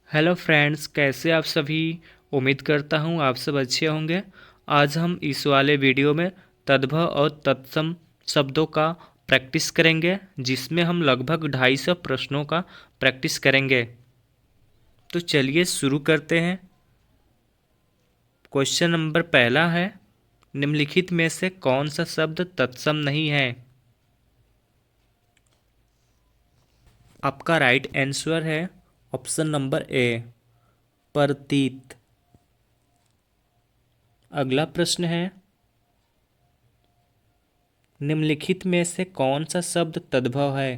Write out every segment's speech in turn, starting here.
Hello friends, कैसे आप सभी। उम्मीद करता हूँ आप सब अच्छे होंगे। आज हम इस वाले वीडियो में तद्भव और तत्सम शब्दों का प्रैक्टिस करेंगे, जिसमें हम लगभग 250 प्रश्नों का प्रैक्टिस करेंगे। तो चलिए शुरू करते हैं। क्वेश्चन नंबर पहला है, निम्नलिखित में से कौन सा शब्द तत्सम नहीं है। आपका राइट आंसर है ऑप्शन नंबर ए, प्रतीत। अगला प्रश्न है, निम्नलिखित में से कौन सा शब्द तद्भव है।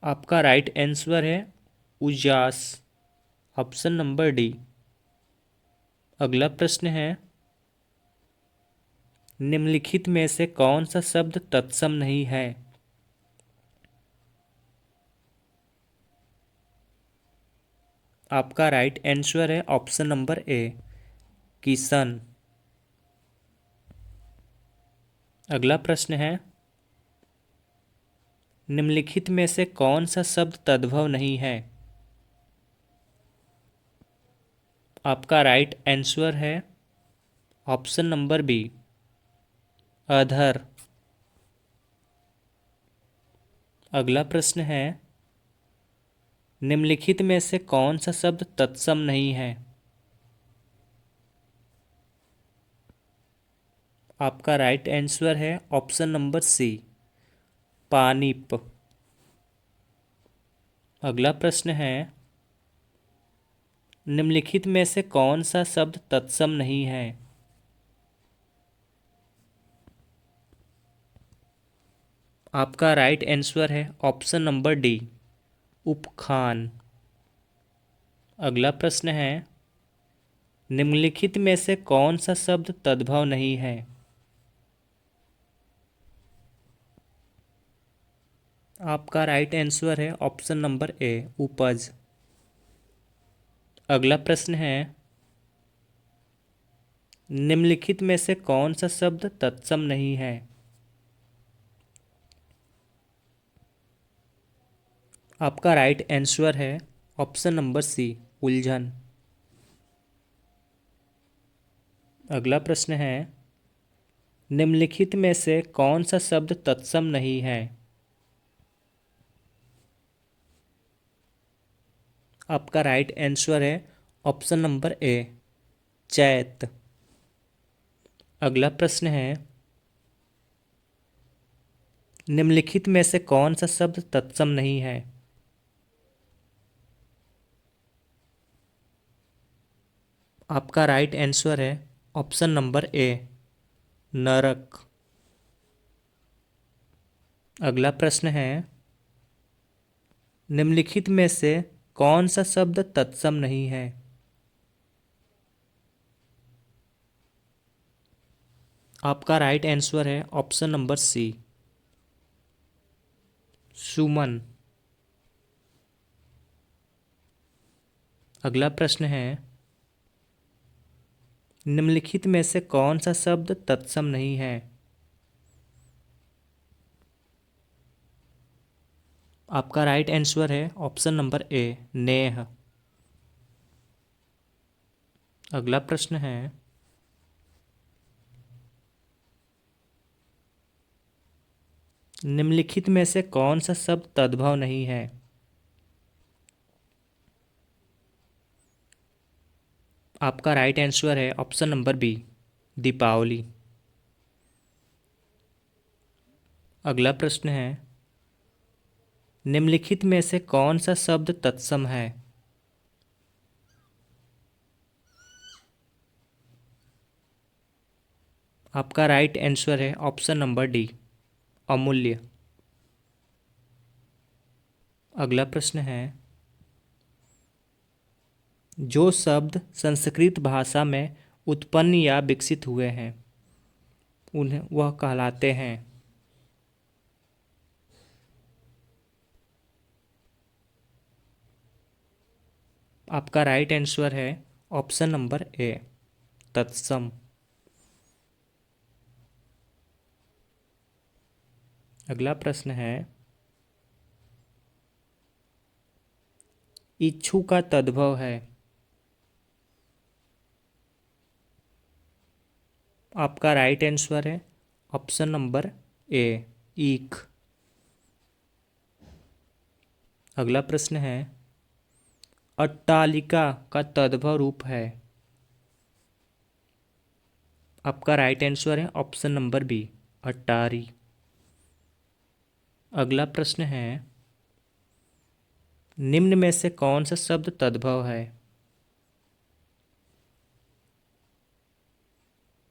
आपका राइट आंसर है उजास, ऑप्शन नंबर डी। अगला प्रश्न है, निम्नलिखित में से कौन सा शब्द तत्सम नहीं है। आपका राइट आंसर है ऑप्शन नंबर ए, किशन। अगला प्रश्न है, निम्नलिखित में से कौन सा शब्द तद्भव नहीं है। आपका राइट आंसर है ऑप्शन नंबर बी, अधर। अगला प्रश्न है, निम्नलिखित में से कौन सा शब्द तत्सम नहीं है। आपका राइट आंसर है ऑप्शन नंबर सी, पानीप। अगला प्रश्न है, निम्नलिखित में से कौन सा शब्द तत्सम नहीं है। आपका राइट आंसर है ऑप्शन नंबर डी, उपखान। अगला प्रश्न है, निम्नलिखित में से कौन सा शब्द तद्भव नहीं है। आपका राइट आंसर है ऑप्शन नंबर ए, उपज। अगला प्रश्न है, निम्नलिखित में से कौन सा शब्द तत्सम नहीं है। आपका राइट आंसर है ऑप्शन नंबर सी, उलझन। अगला प्रश्न है, निम्नलिखित में से कौन सा शब्द तत्सम नहीं है। आपका राइट आंसर है ऑप्शन नंबर ए, चैत। अगला प्रश्न है, निम्नलिखित में से कौन सा शब्द तत्सम नहीं है। आपका राइट आंसर है ऑप्शन नंबर ए, नरक। अगला प्रश्न है, निम्नलिखित में से कौन सा शब्द तत्सम नहीं है। आपका राइट आंसर है ऑप्शन नंबर सी, सुमन। अगला प्रश्न है, निम्नलिखित में से कौन सा शब्द तत्सम नहीं है। आपका राइट आंसर है ऑप्शन नंबर ए, नेह। अगला प्रश्न है, निम्नलिखित में से कौन सा शब्द तद्भव नहीं है। आपका राइट आंसर है ऑप्शन नंबर बी, दीपावली। अगला प्रश्न है, निम्नलिखित में से कौन सा शब्द तत्सम है। आपका राइट आंसर है ऑप्शन नंबर डी, अमूल्य। अगला प्रश्न है, जो शब्द संस्कृत भाषा में उत्पन्न या विकसित हुए हैं उन्हें वह कहलाते हैं। आपका राइट आंसर है ऑप्शन नंबर ए, तत्सम। अगला प्रश्न है, इच्छु का तद्भव है। आपका राइट आंसर है ऑप्शन नंबर ए, ईख। अगला प्रश्न है, अट्टालिका का तद्भव रूप है। आपका राइट आंसर है ऑप्शन नंबर बी, अट्टारी। अगला प्रश्न है, निम्न में से कौन सा शब्द तद्भव है।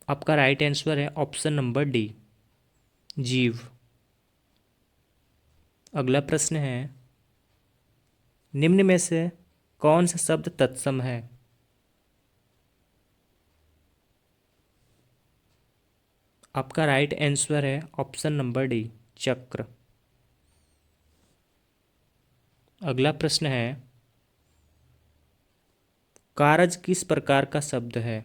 आपका राइट आंसर है ऑप्शन नंबर डी, जीव। अगला प्रश्न है, निम्न में से कौन सा शब्द तत्सम है। आपका राइट आंसर है ऑप्शन नंबर डी, चक्र। अगला प्रश्न है, कारज किस प्रकार का शब्द है।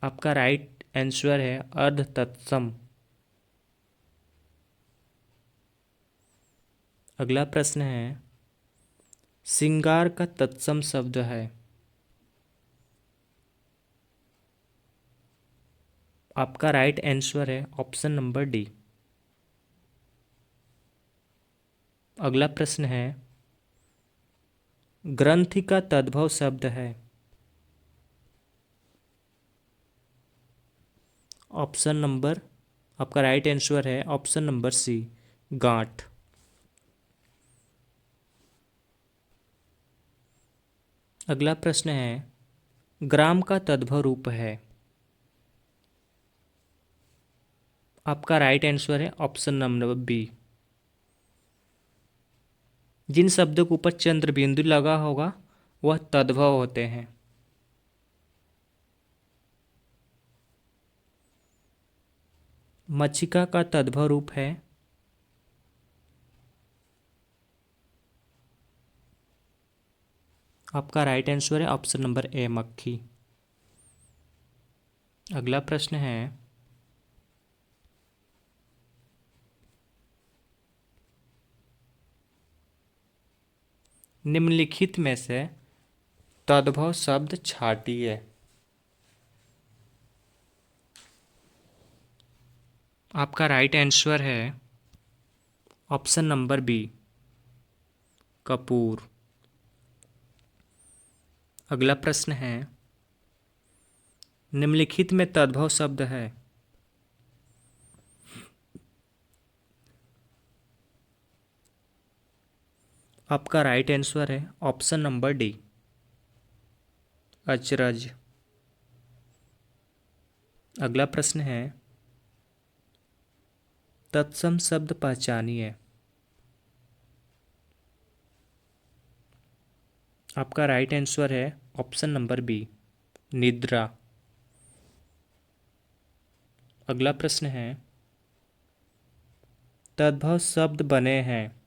आपका राइट आंसर है अर्ध तत्सम। अगला प्रश्न है, श्रृंगार का तत्सम शब्द है। आपका राइट आंसर है ऑप्शन नंबर डी। अगला प्रश्न है, ग्रंथि का तद्भव शब्द है। ऑप्शन नंबर, आपका राइट आंसर है ऑप्शन नंबर सी, गांठ। अगला प्रश्न है, ग्राम का तद्भव रूप है। आपका राइट आंसर है ऑप्शन नंबर बी। जिन शब्दों के ऊपर चंद्र बिंदु लगा होगा वह तद्भव होते हैं। मक्षिका का तद्भव रूप है। आपका राइट आंसर है ऑप्शन नंबर ए, मक्खी। अगला प्रश्न है, निम्नलिखित में से तद्भव शब्द छाटिए। आपका राइट आंसर है ऑप्शन नंबर बी, कपूर। अगला प्रश्न है, निम्नलिखित में तद्भव शब्द है। आपका राइट आंसर है ऑप्शन नंबर डी, अचरज। अगला प्रश्न है, तत्सम शब्द पहचानिए। आपका राइट आंसर है ऑप्शन नंबर बी, निद्रा। अगला प्रश्न है, तद्भव शब्द बने हैं।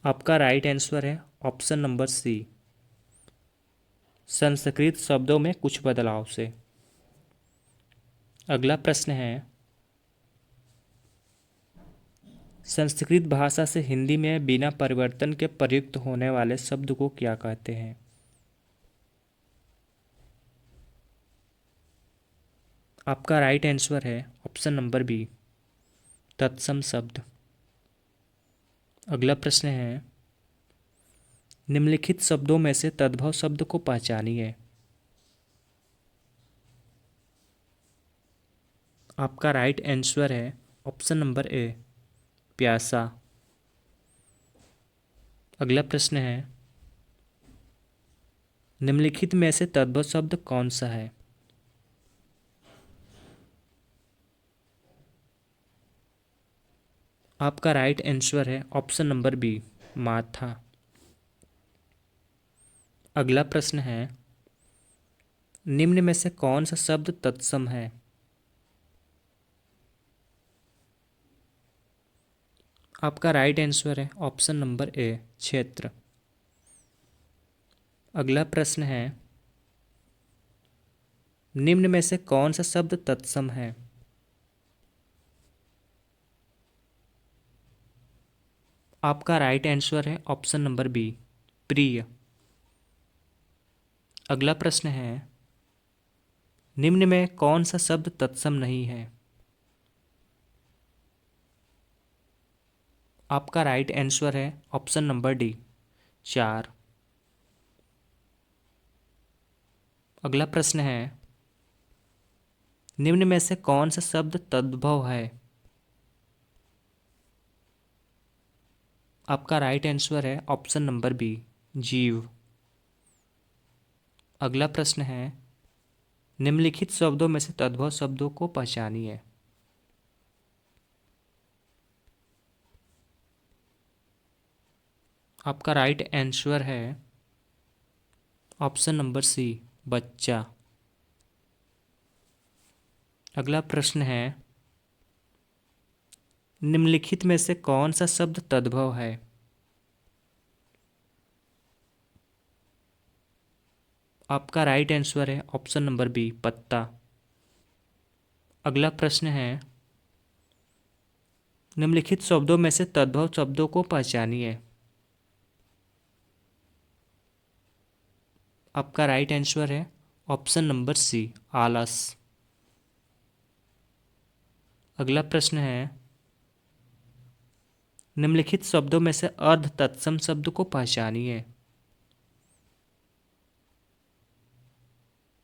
आपका राइट आंसर है ऑप्शन नंबर सी, संस्कृत शब्दों में कुछ बदलाव से। अगला प्रश्न है, संस्कृत भाषा से हिंदी में बिना परिवर्तन के प्रयुक्त होने वाले शब्द को क्या कहते हैं। आपका राइट आंसर है ऑप्शन नंबर बी, तत्सम शब्द। अगला प्रश्न है, निम्नलिखित शब्दों में से तद्भव शब्द को पहचानिए। आपका राइट आंसर है ऑप्शन नंबर ए, प्यासा। अगला प्रश्न है, निम्नलिखित में से तद्भव शब्द कौन सा है। आपका राइट आंसर है ऑप्शन नंबर बी, माथा। अगला प्रश्न है, निम्न में से कौन सा शब्द तत्सम है। आपका राइट आंसर है ऑप्शन नंबर ए, क्षेत्र। अगला प्रश्न है, निम्न में से कौन सा शब्द तत्सम है। आपका राइट आंसर है ऑप्शन नंबर बी, प्रिय। अगला प्रश्न है, निम्न में कौन सा शब्द तत्सम नहीं है? आपका राइट आंसर है ऑप्शन नंबर डी, चार। अगला प्रश्न है, निम्न में से कौन सा शब्द तद्भव है? आपका राइट आंसर है ऑप्शन नंबर बी, जीव। अगला प्रश्न है, निम्नलिखित शब्दों में से तद्भव शब्दों को पहचानिए। आपका राइट आंसर है ऑप्शन नंबर सी, बच्चा। अगला प्रश्न है, निम्नलिखित में से कौन सा शब्द तद्भव है? आपका राइट आंसर है ऑप्शन नंबर बी, पत्ता। अगला प्रश्न है, निम्नलिखित शब्दों में से तद्भव शब्दों को पहचानिए। आपका राइट आंसर है ऑप्शन नंबर सी, आलस। अगला प्रश्न है, निम्नलिखित शब्दों में से अर्ध तत्सम शब्द को पहचानिए।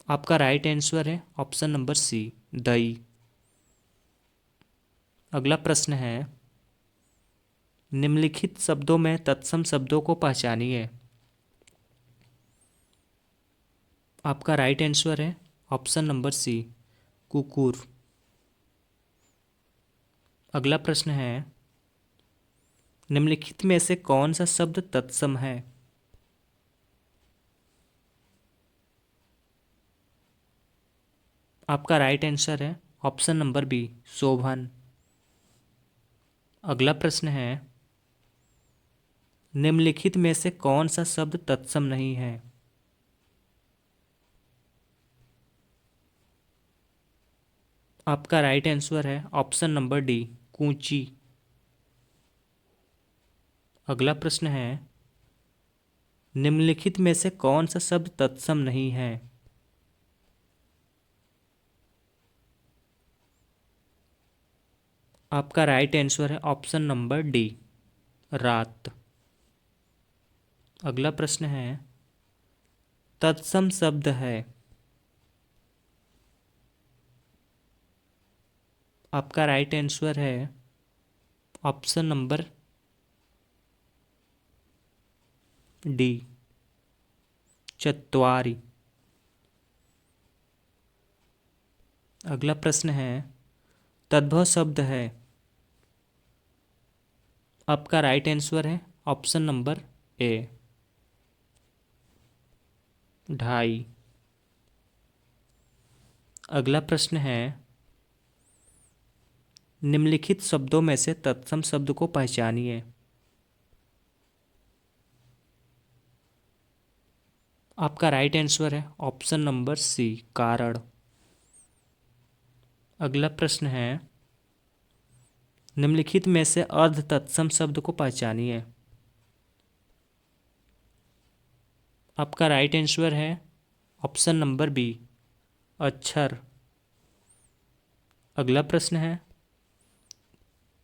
आपका राइट आंसर है ऑप्शन नंबर सी, दही। अगला प्रश्न है, निम्नलिखित शब्दों में तत्सम शब्दों को पहचानिए। आपका राइट आंसर है ऑप्शन नंबर सी, कुकुर। अगला प्रश्न है, निम्नलिखित में से कौन सा शब्द तत्सम है? आपका राइट आंसर है ऑप्शन नंबर बी, शोभन। अगला प्रश्न है, निम्नलिखित में से कौन सा शब्द तत्सम नहीं है? आपका राइट आंसर है ऑप्शन नंबर डी, कूंची। अगला प्रश्न है, निम्नलिखित में से कौन सा शब्द तत्सम नहीं है? आपका राइट आंसर है ऑप्शन नंबर डी, रात। अगला प्रश्न है, तत्सम शब्द है। आपका राइट आंसर है ऑप्शन नंबर डी, चत्वारी। अगला प्रश्न है, तद्भव शब्द है। आपका राइट आंसर है ऑप्शन नंबर ए, ढाई। अगला प्रश्न है, निम्नलिखित शब्दों में से तत्सम शब्द को पहचानिए। आपका राइट आंसर है ऑप्शन नंबर सी, कारण। अगला प्रश्न है, निम्नलिखित में से अर्ध तत्सम शब्द को पहचानिए। आपका राइट आंसर है ऑप्शन नंबर बी, अक्षर। अगला प्रश्न है,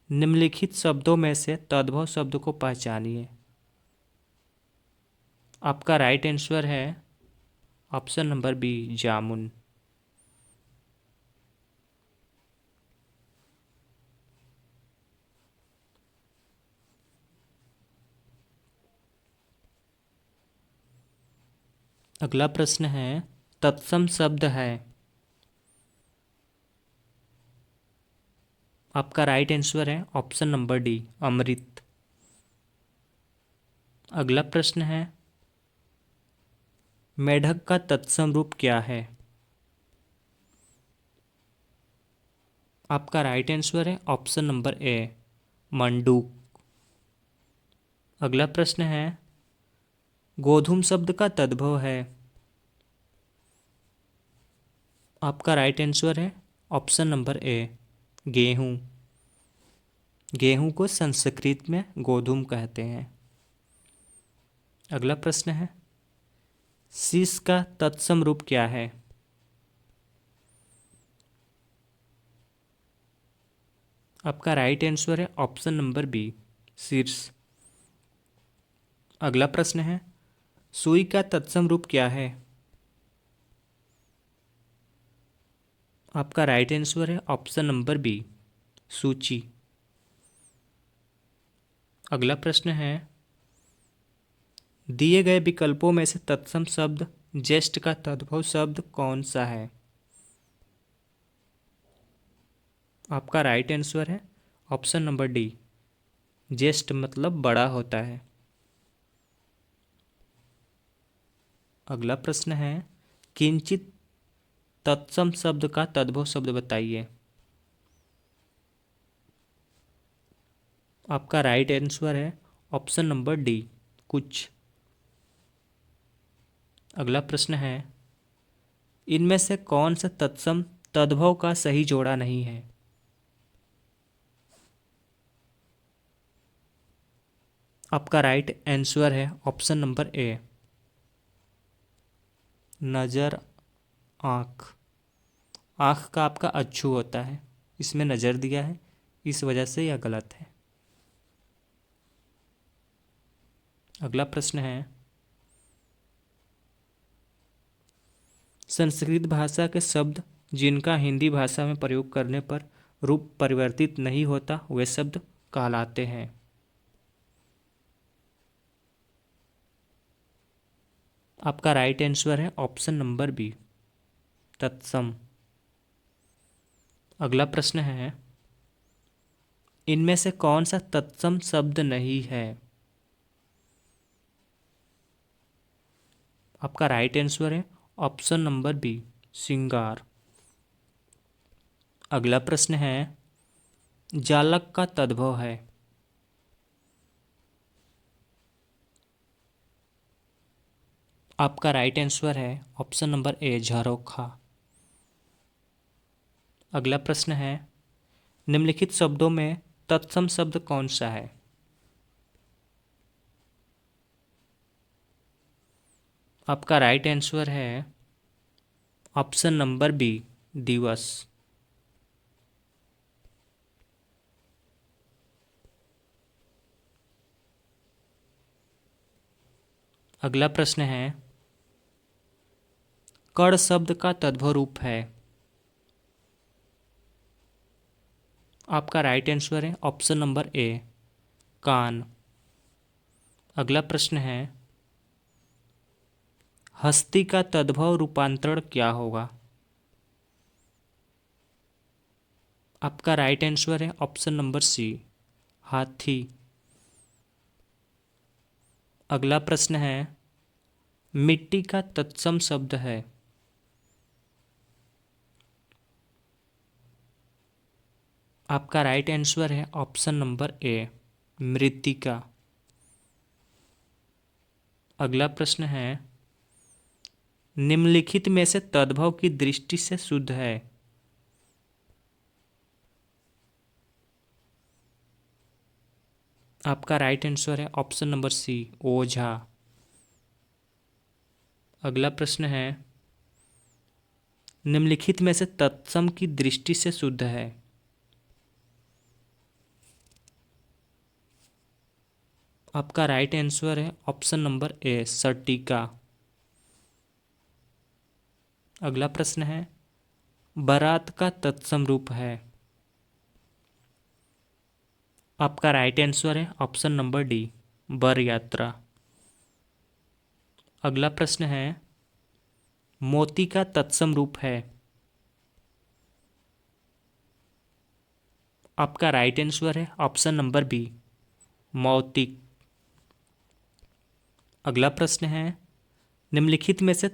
निम्नलिखित शब्दों में से तद्भव शब्द को पहचानिए। आपका राइट आंसर है ऑप्शन नंबर बी, जामुन। अगला प्रश्न है, तत्सम शब्द है। आपका राइट आंसर है ऑप्शन नंबर डी, अमृत। अगला प्रश्न है, मेढक का तत्सम रूप क्या है? आपका राइट आंसर है ऑप्शन नंबर ए, मंडूक। अगला प्रश्न है, गोधूम शब्द का तद्भव है। आपका राइट आंसर है ऑप्शन नंबर ए, गेहूं। गेहूं को संस्कृत में गोधूम कहते हैं। अगला प्रश्न है, शीश का तत्सम रूप क्या है? आपका राइट आंसर है ऑप्शन नंबर बी, शीर्ष। अगला प्रश्न है, सुई का तत्सम रूप क्या है? आपका राइट आंसर है ऑप्शन नंबर बी, सूची। अगला प्रश्न है, दिए गए विकल्पों में से तत्सम शब्द ज्येष्ठ का तद्भव शब्द कौन सा है? आपका राइट आंसर है ऑप्शन नंबर डी, ज्येष्ठ मतलब बड़ा होता है। अगला प्रश्न है, किंचित तत्सम शब्द का तद्भव शब्द बताइए। आपका राइट आंसर है ऑप्शन नंबर डी, कुछ। अगला प्रश्न है, इनमें से कौन सा तत्सम तद्भव का सही जोड़ा नहीं है? आपका राइट आंसर है ऑप्शन नंबर ए, नजर, आँख। आँख का आपका अच्छू होता है, इसमें नज़र दिया है, इस वजह से यह गलत है। अगला प्रश्न है, संस्कृत भाषा के शब्द जिनका हिंदी भाषा में प्रयोग करने पर रूप परिवर्तित नहीं होता वे शब्द कहलाते हैं। आपका राइट आंसर है ऑप्शन नंबर बी, तत्सम। अगला प्रश्न है, इनमें से कौन सा तत्सम शब्द नहीं है? आपका राइट आंसर है ऑप्शन नंबर बी, श्रृंगार। अगला प्रश्न है, जालक का तद्भव है। आपका राइट आंसर है ऑप्शन नंबर ए, झरोखा। अगला प्रश्न है, निम्नलिखित शब्दों में तत्सम शब्द कौन सा है? आपका राइट आंसर है ऑप्शन नंबर बी, दिवस। अगला प्रश्न है, कण शब्द का तद्भव रूप है। आपका राइट आंसर है ऑप्शन नंबर ए, कान। अगला प्रश्न है, हस्ती का तद्भव रूपांतरण क्या होगा? आपका राइट आंसर है ऑप्शन नंबर सी, हाथी। अगला प्रश्न है, मिट्टी का तत्सम शब्द है। आपका राइट आंसर है ऑप्शन नंबर ए, मृत्तिका। अगला प्रश्न है, निम्नलिखित में से तद्भव की दृष्टि से शुद्ध है। आपका राइट आंसर है ऑप्शन नंबर सी, ओझा। अगला प्रश्न है, निम्नलिखित में से तत्सम की दृष्टि से शुद्ध है। आपका राइट आंसर है ऑप्शन नंबर ए, सटीका। अगला प्रश्न है, बारात का तत्सम रूप है। आपका राइट आंसर है ऑप्शन नंबर डी, बर यात्रा। अगला प्रश्न है, मोती का तत्सम रूप है। आपका राइट आंसर है ऑप्शन नंबर बी, मौतिक। अगला प्रश्न है, निम्नलिखित में से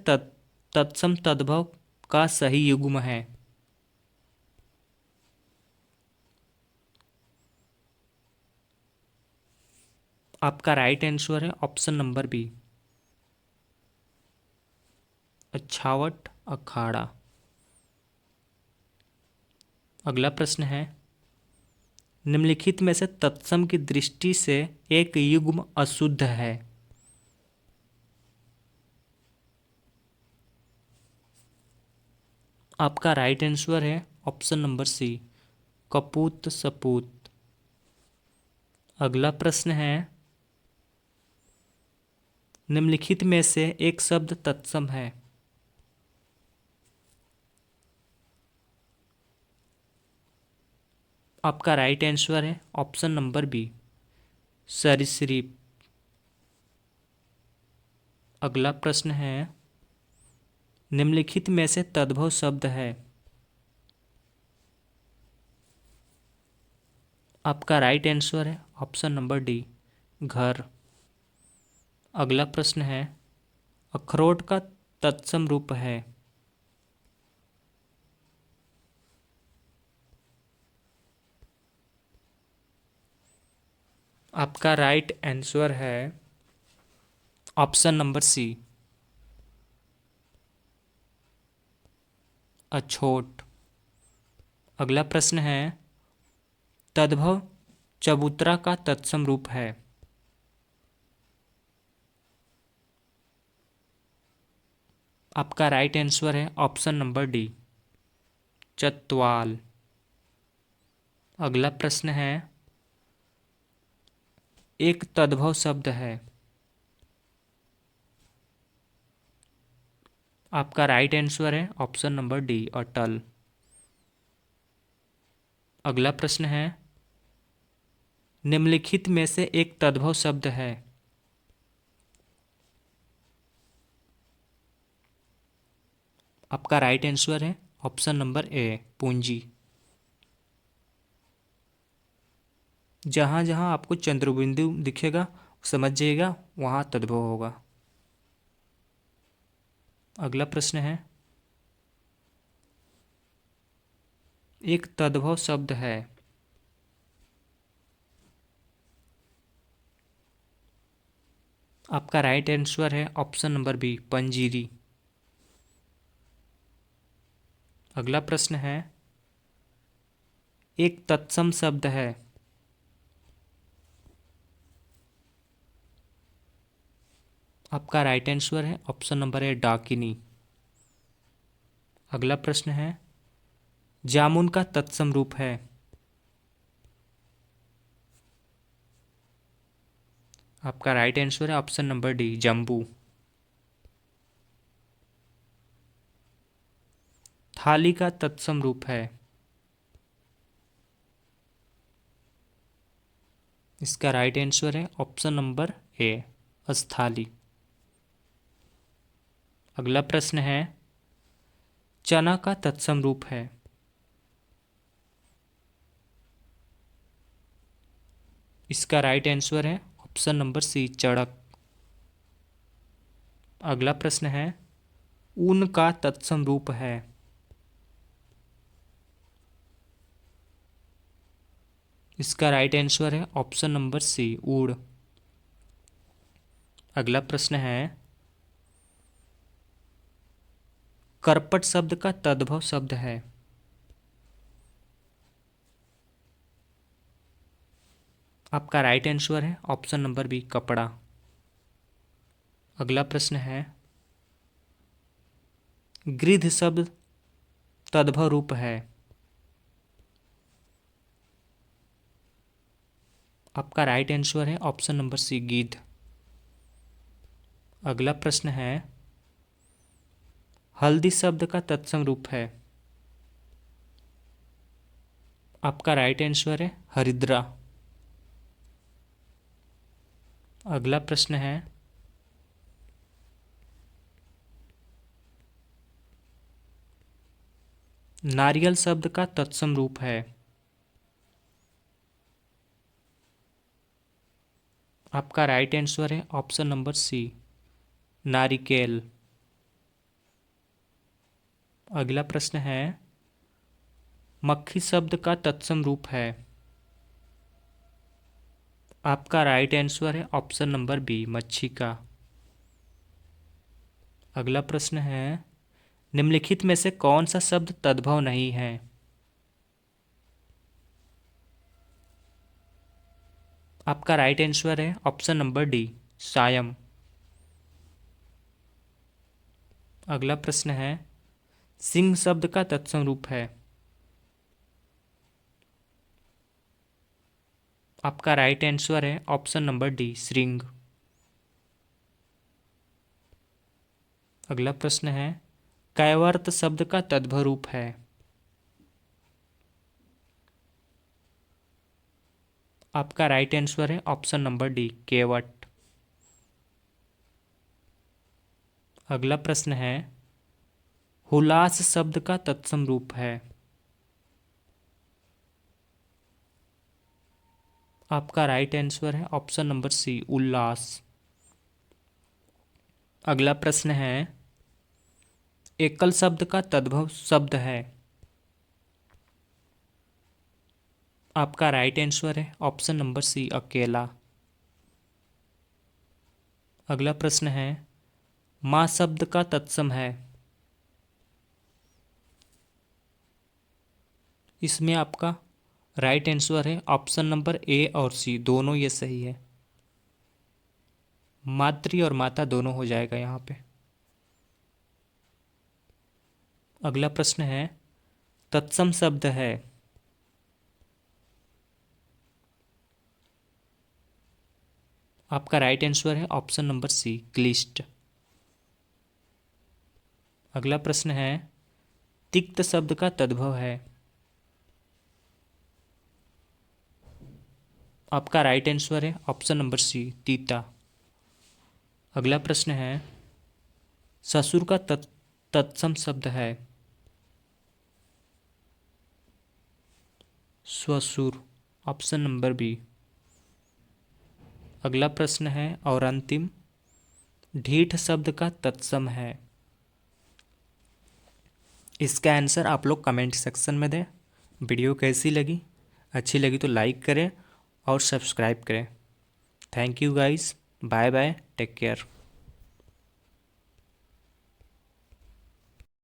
तत्सम तद्भव का सही युग्म है। आपका राइट आंसर है ऑप्शन नंबर बी, अच्छावट, अखाड़ा। अगला प्रश्न है, निम्नलिखित में से तत्सम की दृष्टि से एक युग्म अशुद्ध है। आपका राइट आंसर है ऑप्शन नंबर सी, कपूत सपूत। अगला प्रश्न है, निम्नलिखित में से एक शब्द तत्सम है। आपका राइट आंसर है ऑप्शन नंबर बी, सरीसृप। अगला प्रश्न है, निम्नलिखित में से तद्भव शब्द है। आपका राइट आंसर है ऑप्शन नंबर डी, घर। अगला प्रश्न है, अखरोट का तत्सम रूप है। आपका राइट आंसर है ऑप्शन नंबर सी, अछोट। अगला प्रश्न है, तद्भव चबूतरा का तत्सम रूप है। आपका राइट आंसर है ऑप्शन नंबर डी, चतवाल। अगला प्रश्न है, एक तद्भव शब्द है। आपका राइट आंसर है ऑप्शन नंबर डी, अटल। अगला प्रश्न है, निम्नलिखित में से एक तद्भव शब्द है। आपका राइट आंसर है ऑप्शन नंबर ए, पूंजी। जहां जहां आपको चंद्रबिंदु दिखेगा समझ जाइएगा वहां तद्भव होगा। अगला प्रश्न है, एक तद्भव शब्द है। आपका राइट आंसर है ऑप्शन नंबर बी, पंजीरी। अगला प्रश्न है, एक तत्सम शब्द है। आपका राइट आंसर है ऑप्शन नंबर ए, डाकिनी। अगला प्रश्न है, जामुन का तत्सम रूप है। आपका राइट आंसर है ऑप्शन नंबर डी, जम्बू। थाली का तत्सम रूप है। इसका राइट आंसर है ऑप्शन नंबर ए, स्थाली। अगला प्रश्न है, चना का तत्सम रूप है। इसका राइट आंसर है ऑप्शन नंबर सी, चड़क। अगला प्रश्न है, ऊन का तत्सम रूप है। इसका राइट आंसर है ऑप्शन नंबर सी, ऊड़। अगला प्रश्न है, करपट शब्द का तद्भव शब्द है। आपका राइट आंसर है ऑप्शन नंबर बी, कपड़ा। अगला प्रश्न है, गृध शब्द तद्भव रूप है। आपका राइट आंसर है ऑप्शन नंबर सी, गिद्ध। अगला प्रश्न है, हल्दी शब्द का तत्सम रूप है। आपका राइट आंसर है हरिद्रा। अगला प्रश्न है, नारियल शब्द का तत्सम रूप है। आपका राइट आंसर है ऑप्शन नंबर सी, नारिकेल। अगला प्रश्न है, मक्खी शब्द का तत्सम रूप है। आपका राइट आंसर है ऑप्शन नंबर बी, मच्छिका। अगला प्रश्न है, निम्नलिखित में से कौन सा शब्द तद्भव नहीं है। आपका राइट आंसर है ऑप्शन नंबर डी, सायम। अगला प्रश्न है, सिंह शब्द का तत्सम रूप है। आपका राइट आंसर है ऑप्शन नंबर डी, श्रृंग। अगला प्रश्न है, कैवर्त शब्द का तद्भव रूप है। आपका राइट आंसर है ऑप्शन नंबर डी, केवट। अगला प्रश्न है, हुलास शब्द का तत्सम रूप है। आपका राइट आंसर है ऑप्शन नंबर सी, उल्लास। अगला प्रश्न है, एकल शब्द का तद्भव शब्द है। आपका राइट आंसर है ऑप्शन नंबर सी, अकेला। अगला प्रश्न है, माँ शब्द का तत्सम है। इसमें आपका राइट आंसर है ऑप्शन नंबर ए और सी, दोनों ये सही है। मातृ और माता दोनों हो जाएगा यहाँ पे। अगला प्रश्न है, तत्सम शब्द है। आपका राइट आंसर है ऑप्शन नंबर सी, क्लिष्ट। अगला प्रश्न है, तिक्त शब्द का तद्भव है। आपका राइट आंसर है ऑप्शन नंबर सी, तीता। अगला प्रश्न है, ससुर का तत्सम शब्द है। स्वसुर, ऑप्शन नंबर बी। अगला प्रश्न है और अंतिम, ढीठ शब्द का तत्सम है। इसका आंसर आप लोग कमेंट सेक्शन में दें। वीडियो कैसी लगी, अच्छी लगी तो लाइक करें और सब्सक्राइब करें। Thank you guys, bye bye, take care.